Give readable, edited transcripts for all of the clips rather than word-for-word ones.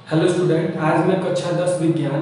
Hello student, आज मैं कक्षा 10 विज्ञान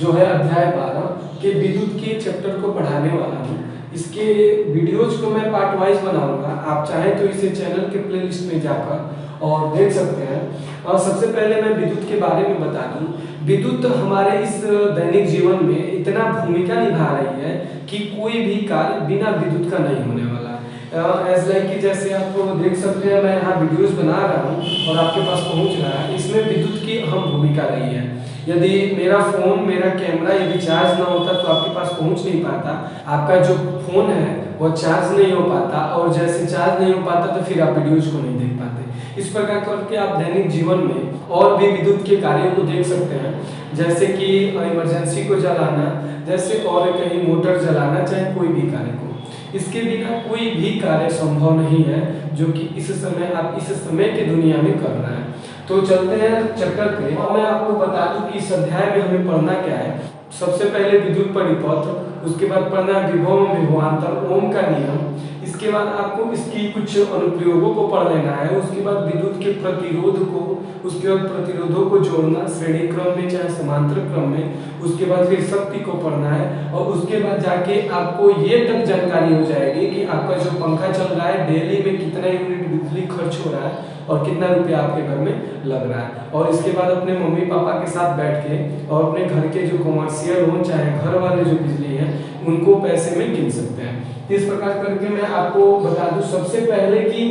जो है अध्याय 12 के विद्युत के चैप्टर को पढ़ाने वाला हूँ। इसके वीडियोज को मैं पार्ट वाइज बनाऊंगा। आप चाहें तो इसे चैनल के प्लेलिस्ट में जाकर और देख सकते हैं। और सबसे पहले मैं विद्युत के बारे में बता दूं। विद्युत हमारे इस दैनिक जीवन में इतना भूमिका निभा रही है कि कोई भी कार्य बिना विद्युत का नहीं होने वाला। एज लाइक कि जैसे आप देख सकते हैं, मैं यहाँ वीडियोस बना रहा हूँ और आपके पास पहुँच रहा है। इसमें विद्युत की अहम भूमिका रही है। यदि मेरा फ़ोन, मेरा कैमरा यदि चार्ज ना होता तो आपके पास पहुँच नहीं पाता। आपका जो फ़ोन है वो चार्ज नहीं हो पाता, और जैसे चार्ज नहीं हो पाता तो फिर आप वीडियोज को नहीं देख पाते। इस प्रकार करके आप दैनिक जीवन में और भी विद्युत के कार्यों को देख सकते हैं, जैसे कि इमरजेंसी को जलाना, जैसे और कहीं मोटर जलाना, चाहे कोई भी कार्य को। इसके बिना कोई भी कार्य संभव नहीं है जो कि इस समय आप इस समय की दुनिया में कर रहे हैं। तो चलते हैं चैप्टर पे और मैं आपको बता दूं कि इस अध्याय में हमें पढ़ना क्या है। सबसे पहले विद्युत परिपथ, उसके बाद पढ़ना विभव विभवांतर, ओम का नियम। इसके बाद आपको इसकी कुछ अनुप्रयोगों को पढ़ लेना है। उसके बाद विद्युत के प्रतिरोध को, उसके बाद प्रतिरोधों को जोड़ना श्रेणी क्रम में चाहे समांतर क्रम में। उसके बाद फिर शक्ति को पढ़ना है और उसके बाद जाके आपको ये तक जानकारी हो जाएगी कि आपका जो पंखा चल रहा है डेली में कितना यूनिट बिजली खर्च हो रहा है और कितना रुपया आपके घर में लग रहा है। और इसके बाद अपने मम्मी पापा के साथ बैठ के और अपने घर के जो कमर्शियल हो चाहे घर वाले जो बिजली है उनको पैसे में गिन सकते हैं। इस प्रकार करके मैं आपको बता दूं सबसे पहले कि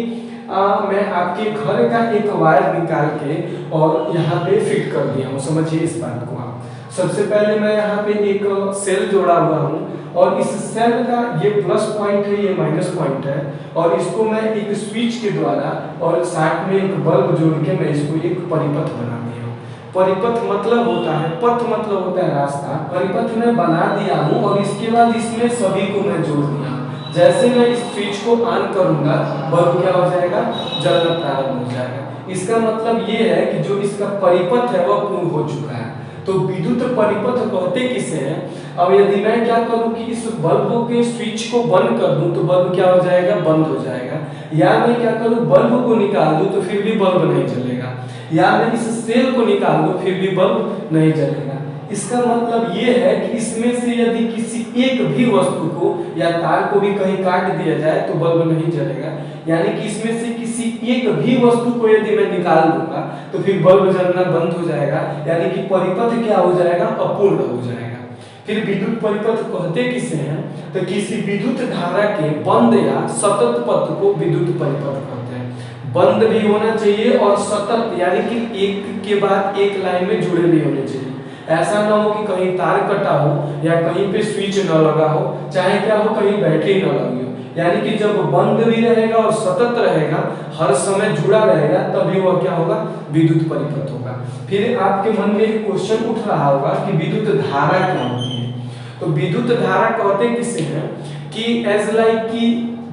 मैं आपके घर का एक वायर निकाल के और यहाँ पे फिट कर दिया हूँ। समझिए इस बात को आप। सबसे पहले मैं यहाँ पे एक सेल जोड़ा हुआ हूँ और इस सेल का ये प्लस पॉइंट है, ये माइनस पॉइंट है, और इसको मैं एक स्विच के द्वारा और साथ में एक बल्ब जोड़ के मैं इसको एक परिपथ बना दिया हूँ। परिपथ मतलब होता है, पथ मतलब होता है रास्ता। परिपथ में बना दिया हूँ और इसके बाद इसमें सभी को मैं जोड़ दिया। जैसे मैं इस स्विच को ऑन करूंगा बल्ब क्या हो जाएगा, जलना प्रारंभ हो जाएगा। इसका मतलब ये है कि जो इसका परिपथ है वह पूर्ण हो चुका है। तो विद्युत परिपथ कहते किसे हैं। अब यदि मैं क्या करूं कि इस बल्ब के स्विच को बंद कर दूं तो बल्ब क्या हो जाएगा, बंद हो जाएगा। या मैं क्या करूं, बल्ब को निकाल दूं तो फिर भी बल्ब नहीं जलेगा। या मैं इस सेल को निकाल दूं फिर भी बल्ब नहीं जलेगा। इसका मतलब ये है कि इसमें से यदि किसी एक भी वस्तु को या तार को भी कहीं काट दिया जाए तो बल्ब नहीं जलेगा। यानी कि इसमें से किसी एक भी वस्तु को यदि मैं निकाल दूंगा तो फिर बल्ब जलना बंद हो जाएगा। यानी कि परिपथ क्या हो जाएगा, अपूर्ण हो जाएगा। फिर विद्युत परिपथ कहते किसे हैं, तो किसी विद्युत धारा के बंद या सतत पथ को विद्युत परिपथ कहते हैं। बंद भी होना चाहिए और सतत, यानी कि एक के बाद एक लाइन में जुड़े भी होने चाहिए। ऐसा ना हो कि कहीं तार कटा हो या कहीं पे स्विच न लगा हो, चाहे क्या हो कहीं बैटरी न लगी हो। यानी कि जब बंद भी रहेगा और सतत रहेगा, हर समय जुड़ा रहेगा, तभी वह क्या होगा, विद्युत परिपथ होगा। फिर आपके मन में एक क्वेश्चन उठ रहा होगा कि विद्युत धारा क्या होती है। तो विद्युत धारा कहते किसे हैं कि एज लाइक कि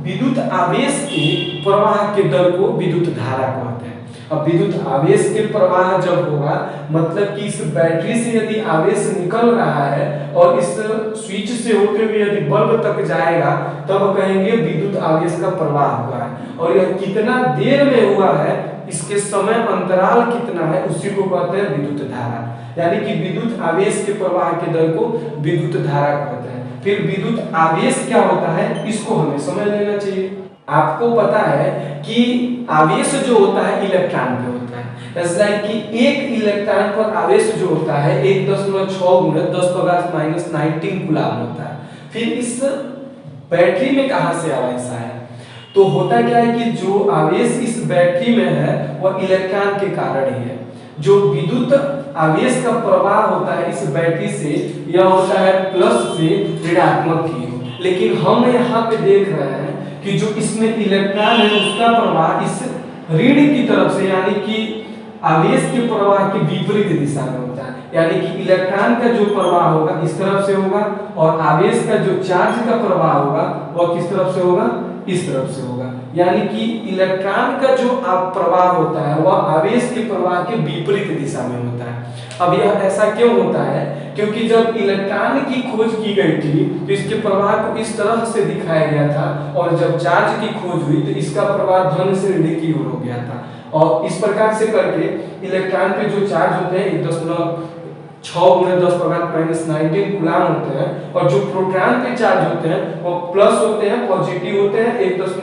विद्युत आवेश के प्रवाह के दर को विद्युत धारा कहते हैं। अब विद्युत आवेश के प्रवाह जब होगा, मतलब कि इस बैटरी से यदि आवेश निकल रहा है और इस स्विच से होते हुए यदि बल्ब तक जाएगा तब कहेंगे विद्युत आवेश का प्रवाह हुआ है। और यह कितना देर में हुआ है, इसके समय अंतराल कितना है, उसी को कहते हैं विद्युत धारा। यानी कि विद्युत आवेश के प्रवाह के दर को विद्युत धारा कहते हैं। फिर विद्युत आवेश क्या होता है, इसको हमें समझ लेना चाहिए। आपको पता है कि आवेश जो होता है इलेक्ट्रॉन पे होता है। ऐसा है कि एक इलेक्ट्रॉन पर आवेश जो होता है 1.6 × 10⁻⁻19 कूलम होता है। फिर इस बैटरी में कहां से आवेश आया, तो होता क्या है कि जो आवेश इस बैटरी में है वह इलेक्ट्रॉन के कारण ही है। जो विद्युत आवेश का प्रवाह होता है इस बैटरी से, यह होता है प्लस से ऋणात्मक की ओर। लेकिन हम यहाँ पे देख रहे हैं कि जो इसमें इलेक्ट्रॉन है उसका प्रवाह इस ऋण की तरफ से, यानी कि आवेश के प्रवाह के विपरीत दिशा में होता है। यानी कि इलेक्ट्रॉन का जो प्रवाह होगा इस तरफ से होगा और आवेश का जो चार्ज का प्रवाह होगा वह किस तरफ से होगा, इस तरफ से होगा। यानी कि इलेक्ट्रॉन का जो प्रवाह होता है वह आवेश के प्रवाह के विपरीत दिशा में होता है। अब यह ऐसा क्यों होता है, क्योंकि जब इलेक्ट्रॉन की खोज की गई थी तो इसके प्रवाह को इस तरह से दिखाया गया था, और जब चार्ज की खोज हुई तो इसका प्रवाह धन से ऋण की ओर हो गया था। और इस प्रकार से करके इलेक्ट्रॉन पे जो चार्ज होते हैं 1.6 × 10⁻⁻⁹ कूलाम होते हैं, और जो प्रोटॉन पे चार्ज होते हैं वो प्लस होते हैं, पॉजिटिव होते हैं, 1.6 ×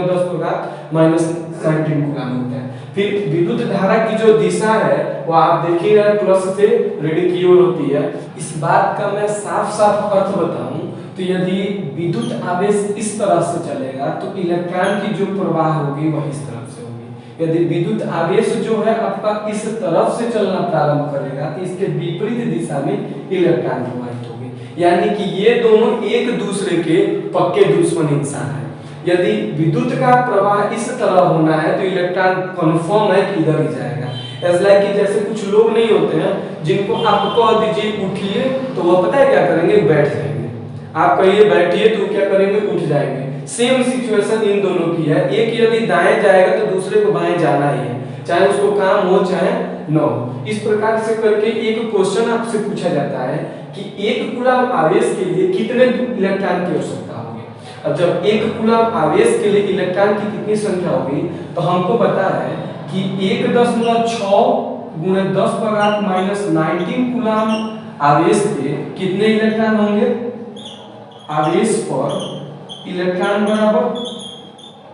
10⁻⁻⁹ कूलाम होते हैं। फिर विद्युत धारा की जो दिशा है वो आप देखिएगा प्लस से ऋण की ओर होती है। इस बात का मैं साफ साफ अर्थ बताऊं तो यदि विद्युत आवेश इस तरफ से चलेगा तो इलेक्ट्रॉन की जो प्रवाह होगी वह इस तरफ से होगी। यदि विद्युत आवेश जो है आपका इस तरफ से चलना प्रारंभ करेगा तो इसके विपरीत दिशा में इलेक्ट्रॉन प्रवाहित होगी। यानी कि ये दोनों एक दूसरे के पक्के दुश्मन इंसान हैं। यदि विद्युत का प्रवाह इस तरह होना है तो इलेक्ट्रॉन कन्फर्म है कि इधर ही जाएगा। ऐसा कि जैसे कुछ लोग नहीं होते हैं जिनको आप कह दीजिए उठिए तो वो पता है क्या करेंगे, बैठ जाएंगे। आप कहिए बैठिए तो क्या करेंगे, उठ जाएंगे। सेम सिचुएशन इन दोनों की है। एक यदि दाएं जाएगा तो दूसरे को बाएं जाना ही है, चाहे उसको काम हो चाहे न हो। इस प्रकार से करके एक क्वेश्चन आपसे पूछा जाता है कि 1 कूलम आवेश के लिए कितने इलेक्ट्रॉन की आवश्यकता होगी। अब जब 1 कूलम आवेश के लिए इलेक्ट्रॉन की कितनी संख्या होगी तो हमको पता है कि 1.6 × 10⁻⁻⁹ कूलम आवेश पे कितने इलेक्ट्रॉन होंगे। आवेश पर इलेक्ट्रॉन बराबर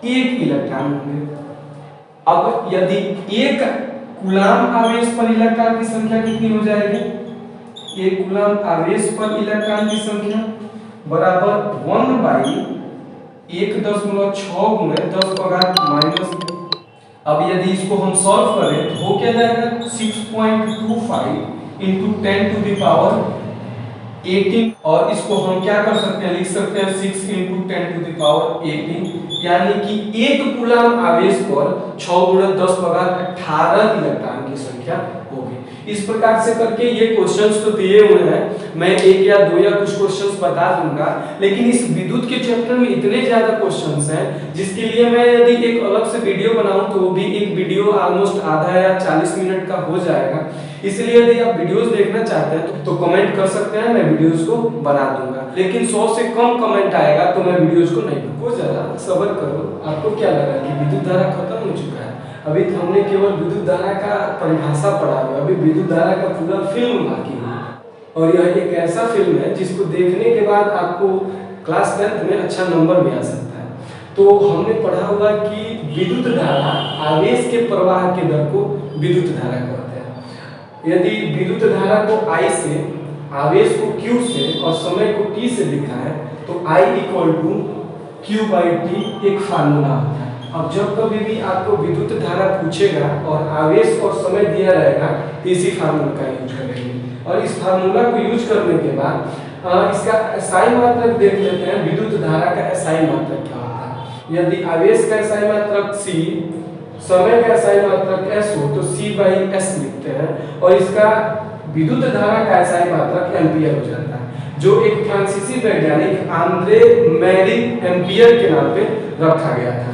1 इलेक्ट्रॉन होंगे। अब यदि 1 कूलम आवेश पर इलेक्ट्रॉन की संख्या कितनी हो जाएगी, 1 कूलम आवेश पर इलेक्ट्रॉन की संख्या बराबर 1/1.6 × 10⁻⁻⁻। अब यदि इसको हम सॉल्व करें तो हो क्या जाएगा, 6.25 × 10⁻18। और इसको हम क्या कर सकते हैं, लिख सकते हैं 6 × 10⁻18, यानी कि 1 कूलम आवेश पर 6 × 10⁻18 इलेक्ट्रॉन की संख्या होगी। इस प्रकार से करके ये क्वेश्चंस तो दिए हुए हैं, मैं 1 या 2 या कुछ क्वेश्चंस बता दूंगा, लेकिन इस विद्युत के चैप्टर में इतने ज्यादा क्वेश्चंस हैं जिसके लिए मैं यदि एक अलग से वीडियो बनाऊं तो वो भी एक वीडियो ऑलमोस्ट आधा या 40 मिनट का हो जाएगा। इसलिए यदि आप वीडियोस देखना चाहते हैं तो कमेंट कर सकते हैं, मैं वीडियोस को बना दूंगा। लेकिन 100 से कम कमेंट आएगा तो मैं वीडियोस को नहीं बनाऊंगा। जरा सब्र करो। आपको क्या लगा कि विद्युत धारा खत्म हो चुका है? अभी तो हमने केवल विद्युत धारा का परिभाषा पढ़ा है, अभी विद्युत धारा का पूरा फिल्म बाकी है। और यह एक ऐसा फिल्म है जिसको देखने के बाद आपको क्लास 10th में अच्छा नंबर भी आ सकता है। तो हमने पढ़ा हुआ कि विद्युत धारा आवेश के प्रवाह के दर को विद्युत धारा कहते हैं। यदि विद्युत धारा को I से, आवेश को Q से और समय को T से लिखा है तो I = Q/T एक फार्मूला होता है। अब जब कभी भी आपको विद्युत धारा पूछेगा और आवेश और समय दिया रहेगा तो इसी फार्मूला का यूज करेंगे। और इस फार्मूला को यूज करने के बाद इसका SI मात्रक देख लेते हैं। विद्युत धारा का SI मात्रक क्या होता है। यदि आवेश का SI मात्रक C, समय का SI मात्रक S हो तो C/S लिखते हैं, और इसका विद्युत धारा का SI मात्रक एम्पियर हो जाता है, जो एक फ्रांसीसी वैज्ञानिक आंद्रे मैरी एम्पियर के नाम पे रखा गया था।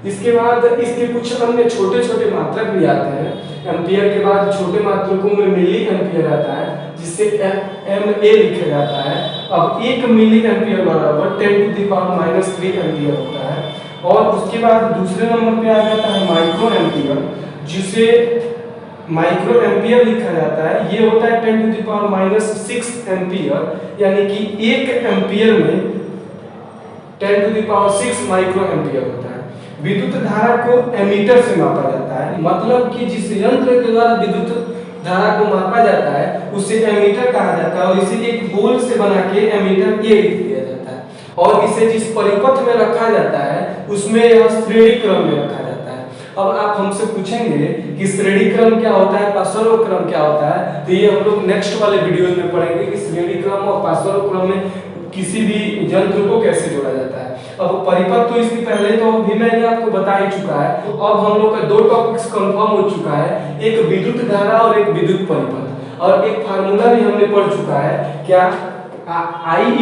इसके बाद इसके कुछ अन्य छोटे छोटे मात्रक भी आते हैं। एम्पियर के बाद छोटे मात्रकों में मिली एम्पियर आता है, जिससे MA लिखा जाता है। अब 1 मिली एम्पियर बराबर 10⁻³ एम्पियर होता है। और उसके बाद दूसरे नंबर पे आ जाता है माइक्रो एम्पियर, जिसे माइक्रो एम्पियर लिखा जाता है। ये होता है 10⁻⁶ एम्पियर, यानी कि 1 एम्पियर में 10⁻⁶ माइक्रो एम्पियर होता है। विद्युत धारा को एमीटर से मापा जाता है, मतलब कि जिस यंत्र के द्वारा विद्युत धारा को मापा जाता है उसे एमीटर कहा जाता है, और इसे एक गोल से बना के एमीटर ए लिख दिया जाता है। और इसे जिस परिपथ में रखा जाता है उसमें यह श्रेणी क्रम में रखा जाता है। अब आप हमसे पूछेंगे कि श्रेणी क्रम क्या होता है, पार्श्व क्रम क्या होता है, तो ये हम लोग नेक्स्ट वाले वीडियोज में पढ़ेंगे कि श्रेणी क्रम और पार्श्व क्रम में किसी भी यंत्र को कैसे जोड़ा जाता है। अब परिपथ तो इसके पहले तो भी मैंने आपको बता ही चुका है। तो अब हम लोग का 2 टॉपिक्स कंफर्म हो चुका है, एक विद्युत धारा और एक विद्युत परिपथ। और एक फार्मूला भी हमने पढ़ चुका है, क्या, I =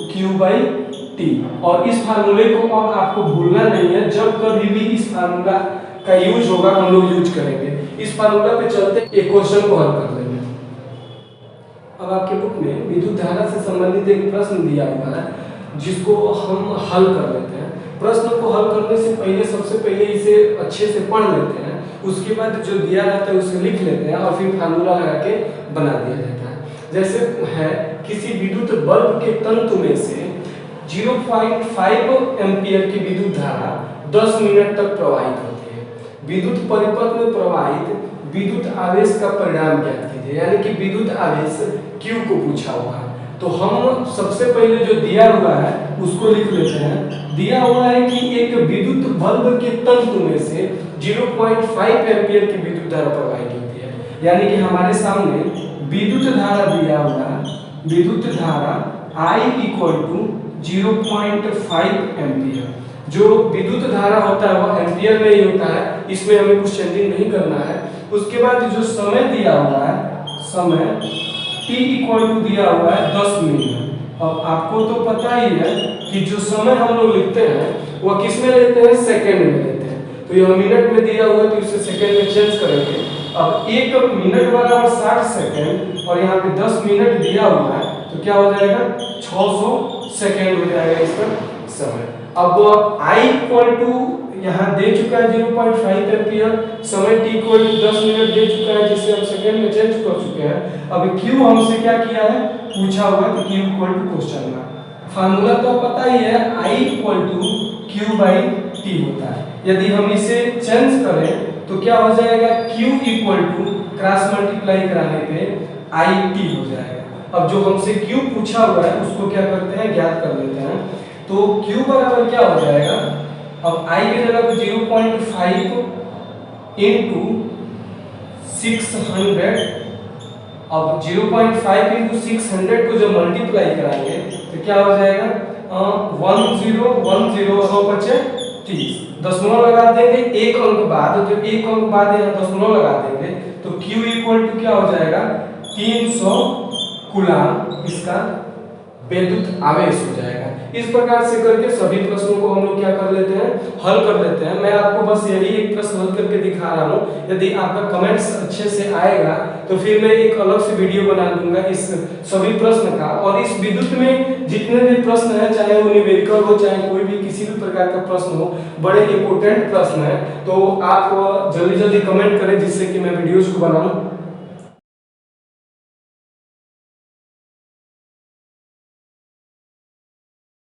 Q/T। और इस फार्मूले को अब आपको भूलना नहीं है, जब कभी भी इस फार्मूला का यूज होगा हम लोग यूज करेंगे। इस फार्मूला पे चलते एक क्वेश्चन को हल कर लेंगे। अब आपके बुक में विद्युत धारा से संबंधित एक प्रश्न दिया हुआ है जिसको हम हल कर लेते हैं। प्रश्न को हल करने से पहले सबसे पहले इसे अच्छे से पढ़ लेते हैं, उसके बाद जो दिया रहता है उसे लिख लेते हैं और फिर फार्मूला लगा के बना दिया जाता है। जैसे है किसी विद्युत बल्ब के तंतु में से 0.5 एम्पियर की विद्युत धारा 10 मिनट तक प्रवाहित होती है। विद्युत परिपथ में प्रवाहित विद्युत आवेश का परिणाम ज्ञात कीजिए, यानी कि विद्युत आवेश Q को पूछा हुआ है। तो हम सबसे पहले जो दिया हुआ है उसको लिख लेते हैं। दिया हुआ है कि एक विद्युत बल्ब के तंतु में से 0.5 एम्पियर की विद्युत धारा प्रवाहित होती है, यानी कि हमारे सामने विद्युत धारा दिया हुआ है। विद्युत धारा I = 0.5 एम्पियर। जो विद्युत धारा होता है वह एम्पियर में ही होता है, इसमें हमें कुछ चेंजिंग नहीं करना है। उसके बाद जो समय दिया हुआ है, समय t = दिया हुआ है 10 मिनट। अब आपको तो पता ही है कि जो समय हम लोग लिखते हैं वह किस में लेते हैं, सेकंड में लेते हैं। तो यह मिनट में दिया हुआ है तो इसे सेकंड में चेंज करेंगे। अब 1 मिनट बराबर 60 सेकंड और यहाँ पे 10 मिनट दिया हुआ है तो क्या हो जाएगा, 600 सेकंड हो जाएगा इसका समय। अब I = यहाँ दे चुका है 0.5 एम्पियर, समय t = 10 मिनट दे चुका है जिसे हम सेकंड में चेंज कर चुके हैं। अब Q हमसे क्या किया है, पूछा हुआ है, तो Q = क्वेश्चन का फार्मूला तो पता ही है, I = Q/T होता है। यदि हम इसे चेंज करें तो क्या हो जाएगा, Q = क्रॉस मल्टीप्लाई कराने पे IT हो जाएगा। अब जो हमसे Q पूछा हुआ है उसको क्या करते हैं, ज्ञात कर लेते हैं। तो Q बराबर क्या हो जाएगा, अब I की जगह पे 0.5 × 600। अब 0.5 × 600 को जब मल्टीप्लाई कराएंगे तो क्या हो जाएगा, 1010 30 दशमलव लगा देंगे एक अंक बाद, तो एक अंक बाद यहाँ दशमलव लगा देंगे तो Q = क्या हो जाएगा, 300 कूलाम इसका विद्युत आवेश हो जाएगा। इस प्रकार से करके सभी प्रश्नों को हम लोग क्या कर लेते हैं, हल कर लेते हैं। मैं आपको बस यही एक प्रश्न हल करके दिखा रहा हूँ। यदि आपका कमेंट्स अच्छे से आएगा तो फिर मैं एक अलग से वीडियो बना दूंगा इस सभी प्रश्न का। और इस विद्युत में जितने भी प्रश्न हैं, चाहे वो न्यूमेरिकल हो चाहे कोई भी किसी भी प्रकार का प्रश्न हो, बड़े इंपॉर्टेंट प्रश्न है। तो आप जल्दी जल्दी कमेंट करें जिससे कि मैं वीडियोज को बनाऊं।